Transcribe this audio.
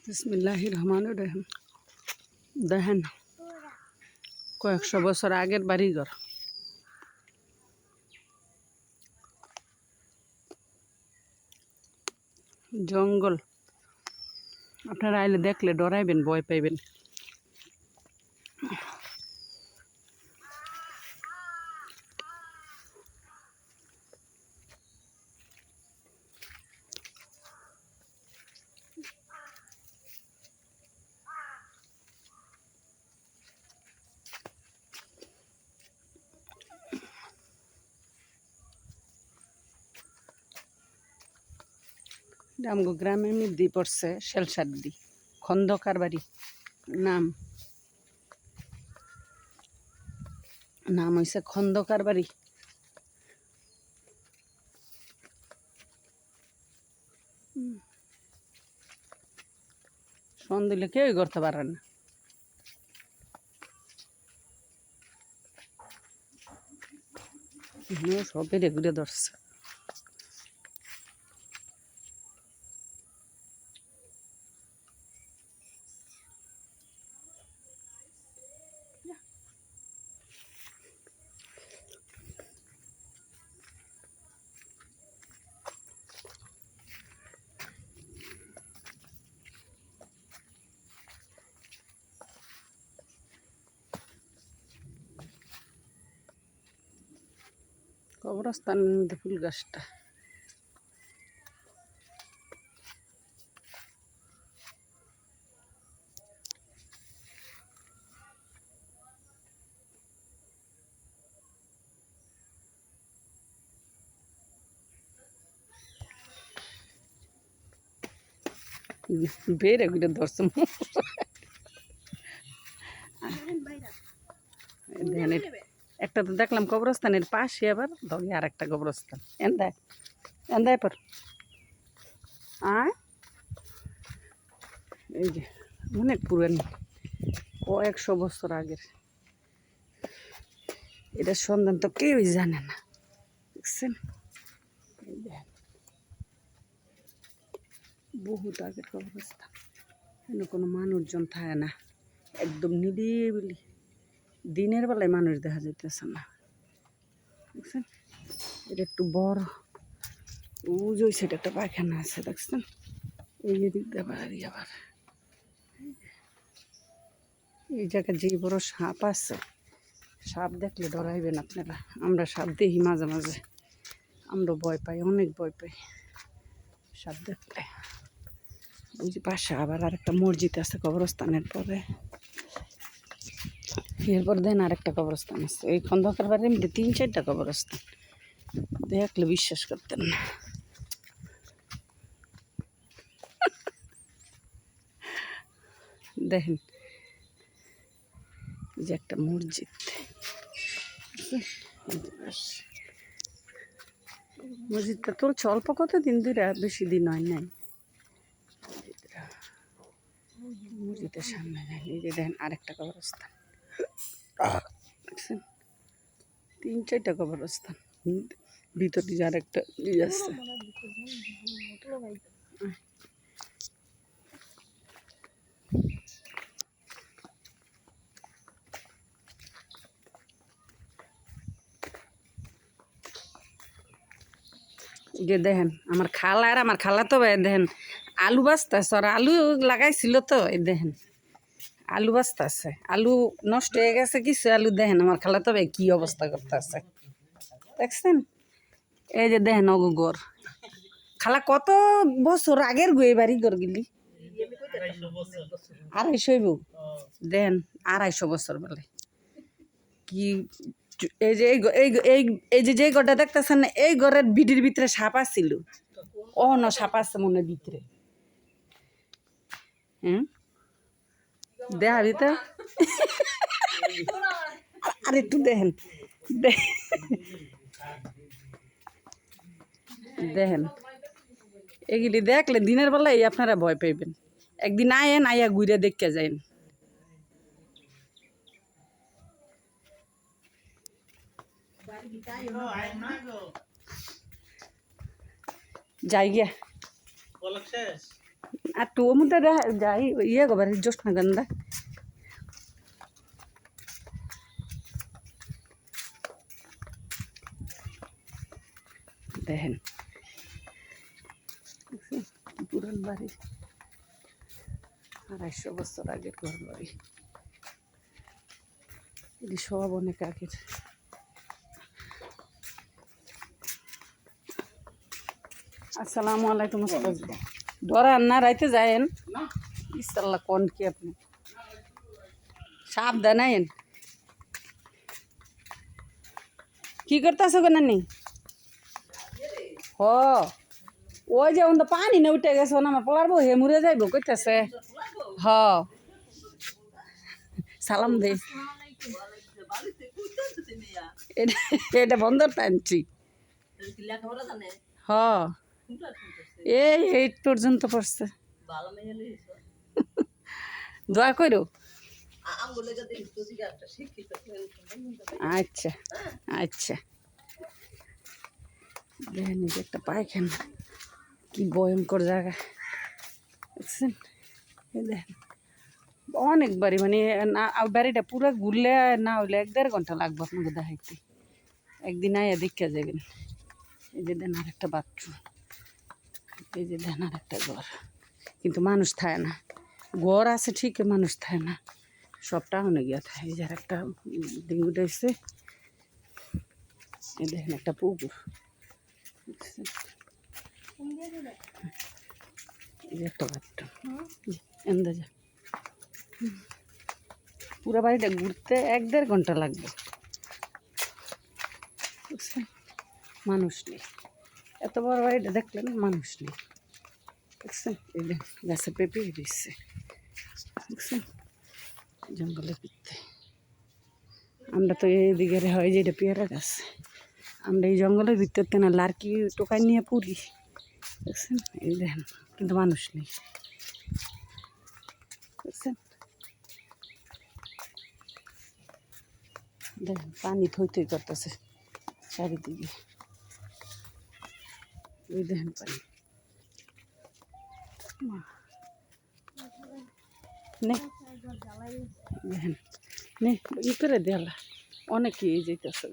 বিসমিল্লাহির রহমানির রহিম। দেখেন কয়েকশো বছর আগের বাড়িঘর, জঙ্গল। আপনারা আইলে দেখলে ডরাইবেন, ভয় পাইবেন। আমগো গ্রামের মধ্যে পড়ছে শেলসাদ্দি খন্দকার বাড়ি। নাম নাম হয়েছে খন্দকার বাড়ি। সন দিলে কেউই করতে পারে না। সব বেড়ে ঘুরে ধরছে। কবরস্থান ফুল গাছটা বেড়ে ঘুরে ধরছে। একটা তো দেখলাম কবরস্থানের পাশে, আবার ধরে আর একটা কবরস্থান। এন্দায় এন্দায় পর আয়, এই যে অনেক পুরানি, কয়েকশো বছর আগের। এটার সন্ধান তো কেউই জানে না, দেখছেন? বহুত আগের কবরস্থান। এখানে কোনো মানুষজন থাকে না, একদম নিরিবিলি। দিনের বেলায় মানুষ দেখা যাইতেছে না, দেখছেন? এটা একটু বড়, ওই সাইডে একটা পায়খানা আছে, দেখছেন? এই দিক দিয়ে বাড়ি। আবার এই জায়গায় যে বড় সাপ আছে, সাপ দেখলে ডরাইবেন আপনারা। আমরা সাপ দেখি মাঝে মাঝে, আমরা ভয় পাই, অনেক ভয় পাই সাপ দেখলে। ওই যে পাশে আবার আরেকটা মসজিদ আছে কবরস্থানের পরে। এরপর দেন আরেকটা কবরস্থান আছে। এই খন্দকার বাড়ির মধ্যে 3-4টা কবরস্থান, দেখলে বিশ্বাস করতেন না। দেখেন এই যে একটা মসজিদ, মসজিদটা চলছে অল্প কতদিন ধরে, বেশি দিন হয় নাই। মসজিদের সামনে এই যে দেখেন আরেকটা কবরস্থান, দেখছেন? 3-4টা কবরস্থান, ভিতরে যে আরেকটা ইয়ে আছে। যে দেখেন আমার খালা, আর আমার খালা তো দেখেন আলু বাঁচতেছে, আর আলু লাগাইছিল তো। এই দেখেন আলু বাঁচতেছে, আলু নষ্ট হয়ে গেছে কিছু আলু। দেখেন আমার খালা তো কি অবস্থা করতেছে, দেখছেন? এই যে দেখেন অগর খালা কত বছর আগের গো এই বাড়ি ঘর গেলি, 250 দেন 250 বছর বলে কি। এই যে এই যে ঘরটা দেখতেছেন, এই ঘরের বিডির ভিতরে সাপ ছিল। ও না, সাপ আছে মনে ভিতরে। দেখাবি তো, আর একটু দেখেন দেখেন। এগুলি দেখলে দিনের বেলায় আপনারা ভয় পাইবেন। একদিন আয়েন, আইয়া ঘুরে দেখতে যাইন। যাই গিয়া আর তো মধ্যে দেখা যাই ইয়ে গোবার জ্যোৎস্না গন্ধা দেখেন পুরান বাড়ি 250 বছর আগের ঘর বাড়ি এটি সব অনেক আগের আসসালামু আলাইকুম ডরান না রাইতে যায়েন ইসাল্লাহ কোন কি আপনি সাবধান আইন কি করতেছ কেন নি হ ওই যে তো পানি না উঠে গেছে না আমার পলার বউ হে মুড়ে যাইব কইতাছে হ সালাম দে এটা বন্ধ টানছি হ এই 8 পর্যন্ত পড়ছে দোয়া করো আচ্ছা আচ্ছা দেখেন এই যে একটা পায়খানা কি ভয়ঙ্কর জায়গা দেখছেন এই দেখেন অনেক বাড়ি মানে না বাড়িটা পুরো ঘুরলে না হইলে 1-1.5 ঘন্টা লাগবে আপনাকে দেখাইতে একদিন আয়া দেখা যাবেন এই যে দেন আর একটা বাথরুম এই যে দেন আর একটা ঘর কিন্তু মানুষ থাকে না ঘর আছে ঠিক মানুষ থাকে না সব টাউনে গিয়া থাকে এই যে আর একটা ডেঙ্গু উঠেছে এই দেখেন একটা পুকুর এই যে একটা বাথরুম এন্দাজা পুরো বাড়িটা ঘুরতে 1-1.5 ঘন্টা লাগবে বুঝছেন মানুষ নেই এত বড় বাড়িটা দেখলেন মানুষ নেই দেখছেন এই যে গাছে পেঁপে দিচ্ছে দেখছেন জঙ্গলের ভিতরে আমরা তো এইদিকে হয় যে এটা পেয়ারা গাছ আমরা এই জঙ্গলের ভিতরতে না লার্কি টোকাই নিয়ে পুরি দেখছেন এই দেখেন কিন্তু মানুষ নেই দেখছেন দেখেন পানি থই থই করতেছে চারিদিকে ওই দেখেন পানি নে দেখেন নে ই করে দেলা অনেক যেতেছে